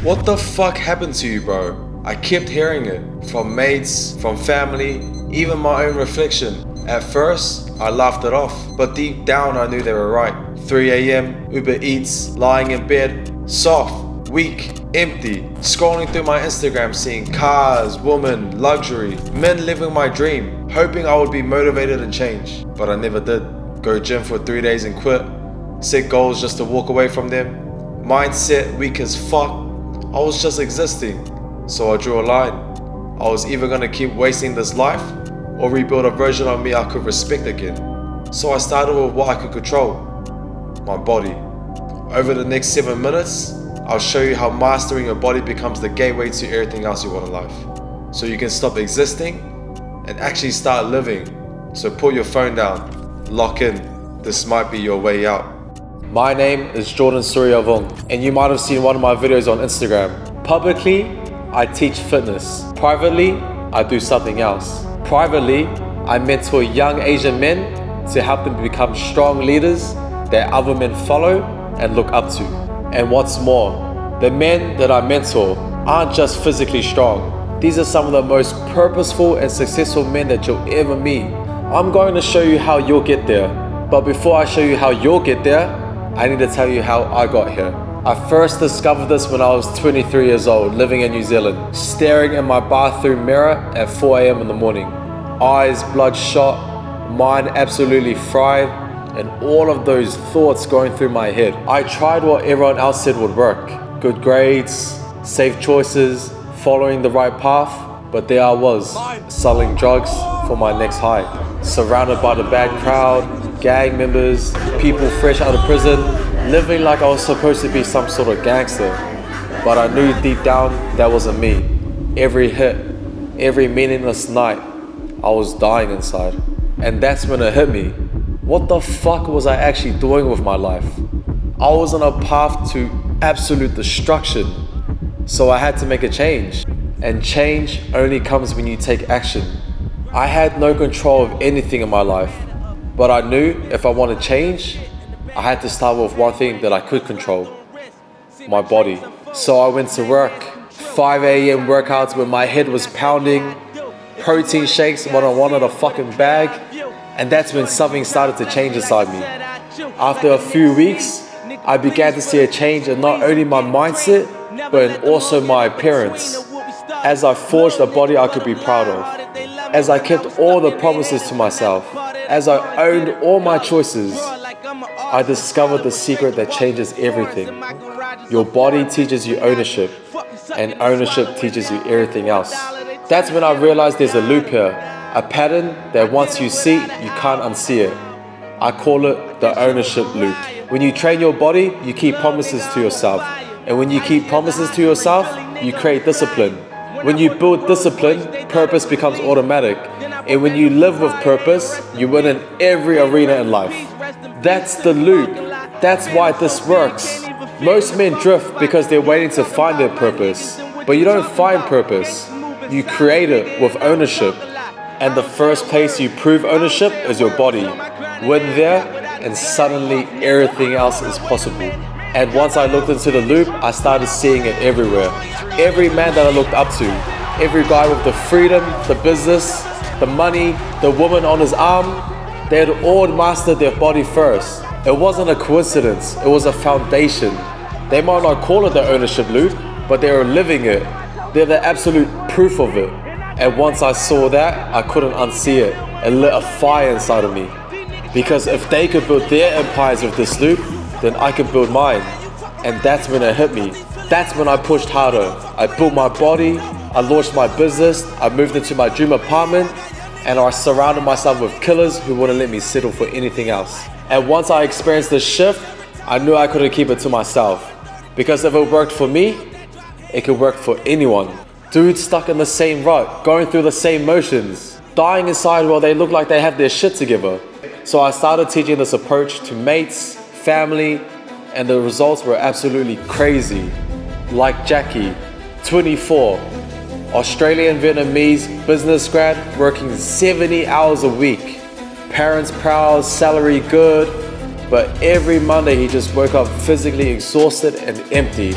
What the fuck happened to you, bro? I kept hearing it. From mates, from family, even my own reflection. At first, I laughed it off, but deep down I knew they were right. 3 a.m, Uber Eats, lying in bed, soft, weak, empty, scrolling through my Instagram, seeing cars, women, luxury, men living my dream, hoping I would be motivated and change. But I never did. Go gym for 3 days and quit. Set goals just to walk away from them. Mindset weak as fuck. I was just existing. So I drew a line. I was either gonna keep wasting this life or rebuild a version of me I could respect again. So I started with what I could control, my body. Over the next 7 minutes, I'll show you how mastering your body becomes the gateway to everything else you want in life. So you can stop existing and actually start living. So put your phone down, lock in. This might be your way out. My name is Jordan Suryavong, and you might have seen one of my videos on Instagram. Publicly, I teach fitness. Privately, I do something else. Privately, I mentor young Asian men to help them become strong leaders that other men follow and look up to. And what's more, the men that I mentor aren't just physically strong. These are some of the most purposeful and successful men that you'll ever meet. I'm going to show you how you'll get there. But before I show you how you'll get there, I need to tell you how I got here. I first discovered this when I was 23 years old, living in New Zealand, staring in my bathroom mirror at 4 a.m. in the morning. Eyes bloodshot, mind absolutely fried, and all of those thoughts going through my head. I tried what everyone else said would work. Good grades, safe choices, following the right path, but there I was, selling drugs for my next high. Surrounded by the bad crowd, gang members, people fresh out of prison, living like I was supposed to be some sort of gangster. But I knew deep down that wasn't me. Every hit, every meaningless night, I was dying inside. And that's when it hit me. What the fuck was I actually doing with my life? I was on a path to absolute destruction. So I had to make a change. And change only comes when you take action. I had no control of anything in my life. But I knew if I wanted change, I had to start with one thing that I could control, my body. So I went to work, 5 a.m. workouts when my head was pounding, protein shakes when I wanted a fucking bag, and that's when something started to change inside me. After a few weeks, I began to see a change in not only my mindset, but in also my appearance, as I forged a body I could be proud of, as I kept all the promises to myself, as I owned all my choices. I discovered the secret that changes everything. Your body teaches you ownership, and ownership teaches you everything else. That's when I realized there's a loop here, a pattern that once you see, you can't unsee it. I call it the ownership loop. When you train your body, you keep promises to yourself. And when you keep promises to yourself, you create discipline. When you build discipline, purpose becomes automatic. And when you live with purpose, you win in every arena in life. That's the loop. That's why this works. Most men drift because they're waiting to find their purpose. But you don't find purpose. You create it with ownership. And the first place you prove ownership is your body. Win there, and suddenly everything else is possible. And once I looked into the loop, I started seeing it everywhere. Every man that I looked up to, every guy with the freedom, the business, the money, the woman on his arm, they had all mastered their body first. It wasn't a coincidence, it was a foundation. They might not call it the ownership loop, but they were living it. They're the absolute proof of it. And once I saw that, I couldn't unsee it. It lit a fire inside of me. Because if they could build their empires with this loop, then I could build mine. And that's when it hit me. That's when I pushed harder. I built my body, I launched my business, I moved into my dream apartment, and I surrounded myself with killers who wouldn't let me settle for anything else. And once I experienced this shift, I knew I couldn't keep it to myself. Because if it worked for me, it could work for anyone. Dudes stuck in the same rut, going through the same motions, dying inside while they look like they have their shit together. So I started teaching this approach to mates, family, and the results were absolutely crazy. Like Jackie, 24, Australian Vietnamese business grad working 70 hours a week. Parents proud, salary good, but every Monday he just woke up physically exhausted and empty.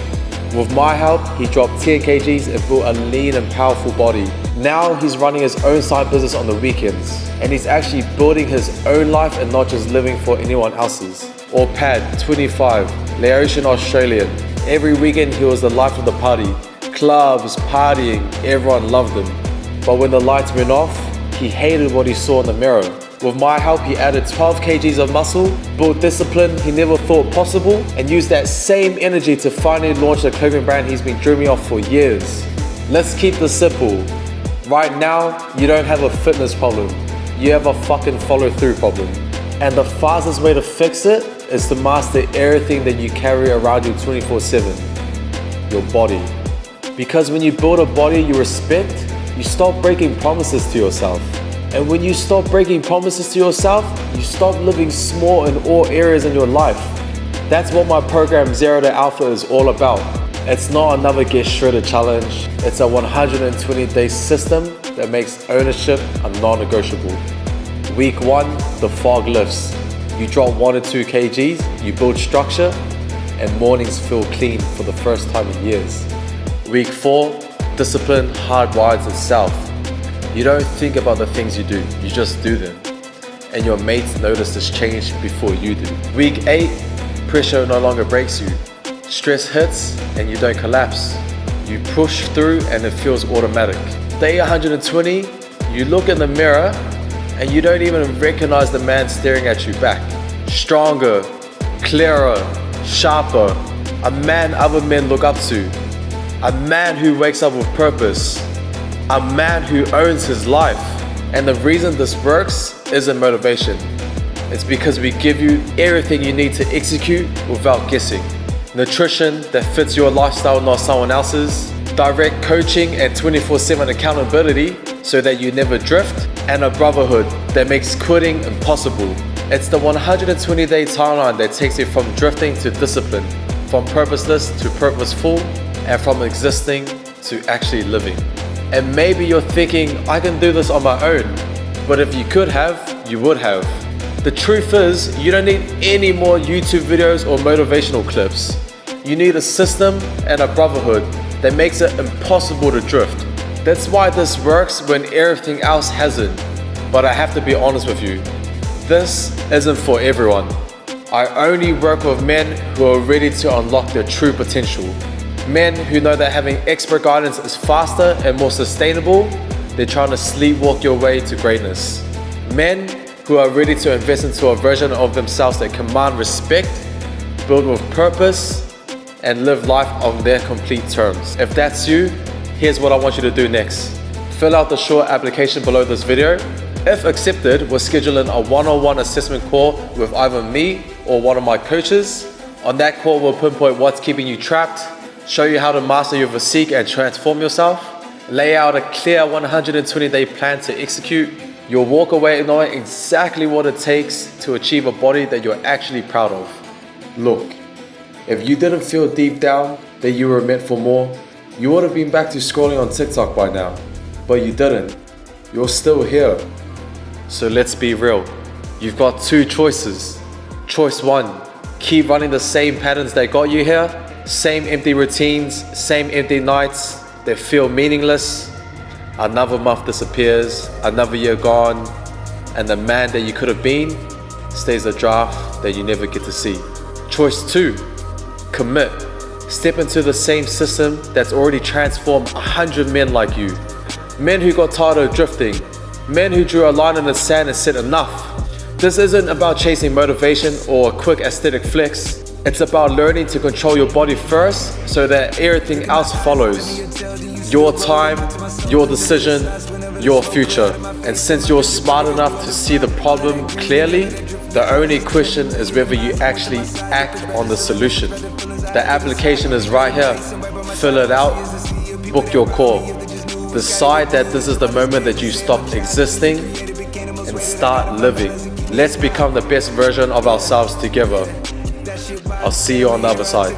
With my help, he dropped 10 kgs and built a lean and powerful body. Now he's running his own side business on the weekends, and he's actually building his own life and not just living for anyone else's. Or Pad, 25, Laotian Australian. Every weekend he was the life of the party. Clubs, partying, everyone loved him. But when the lights went off, he hated what he saw in the mirror. With my help, he added 12 kgs of muscle, built discipline he never thought possible, and used that same energy to finally launch the clothing brand he's been dreaming of for years. Let's keep this simple. Right now, you don't have a fitness problem. You have a fucking follow-through problem. And the fastest way to fix it is to master everything that you carry around you 24/7. Your body. Because when you build a body you respect, you stop breaking promises to yourself. And when you stop breaking promises to yourself, you stop living small in all areas in your life. That's what my program Zero to Alpha is all about. It's not another get shredded challenge. It's a 120-day system that makes ownership a non-negotiable. Week 1, the fog lifts. You drop 1 or 2 kgs, you build structure, and mornings feel clean for the first time in years. Week 4, discipline hardwires itself. You don't think about the things you do, you just do them. And your mates notice this change before you do. Week 8, pressure no longer breaks you. Stress hits and you don't collapse. You push through and it feels automatic. Day 120, you look in the mirror and you don't even recognize the man staring at you back. Stronger, clearer, sharper, a man other men look up to. A man who wakes up with purpose. A man who owns his life. And the reason this works isn't motivation. It's because we give you everything you need to execute without guessing. Nutrition that fits your lifestyle, not someone else's. Direct coaching and 24/7 accountability so that you never drift. And a brotherhood that makes quitting impossible. It's the 120-day timeline that takes you from drifting to discipline, from purposeless to purposeful, and from existing to actually living. And maybe you're thinking, I can do this on my own. But if you could have, you would have. The truth is, you don't need any more YouTube videos or motivational clips. You need a system and a brotherhood that makes it impossible to drift. That's why this works when everything else hasn't. But I have to be honest with you, this isn't for everyone. I only work with men who are ready to unlock their true potential. Men who know that having expert guidance is faster and more sustainable than trying to sleepwalk your way to greatness. Men who are ready to invest into a version of themselves that command respect, build with purpose, and live life on their complete terms. If that's you, here's what I want you to do next. Fill out the short application below this video. If accepted, we're scheduling a one-on-one assessment call with either me or one of my coaches. On that call, we'll pinpoint what's keeping you trapped, show you how to master your physique and transform yourself, lay out a clear 120-day plan to execute. You'll walk away knowing exactly what it takes to achieve a body that you're actually proud of. Look, if you didn't feel deep down that you were meant for more, you would have been back to scrolling on TikTok by now. But you didn't. You're still here. So let's be real. You've got 2 choices. Choice 1, keep running the same patterns that got you here. Same empty routines, same empty nights that feel meaningless. Another month disappears, another year gone, and the man that you could have been stays a draft that you never get to see. Choice 2, commit. Step into the same system that's already transformed 100 men like you. Men who got tired of drifting. Men who drew a line in the sand and said enough. This isn't about chasing motivation or a quick aesthetic flex. It's about learning to control your body first so that everything else follows. Your time, your decision, your future. And since you're smart enough to see the problem clearly, the only question is whether you actually act on the solution. The application is right here. Fill it out, book your call. Decide that this is the moment that you stop existing and start living. Let's become the best version of ourselves together. I'll see you on the other side.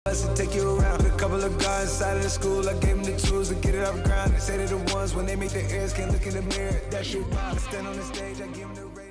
To take you around. A couple of guys inside of the school, I gave them the tools to get it off ground. They say they're the ones when they make their ears can't look in the mirror. That shit wild. I stand on the stage, I give them the raise.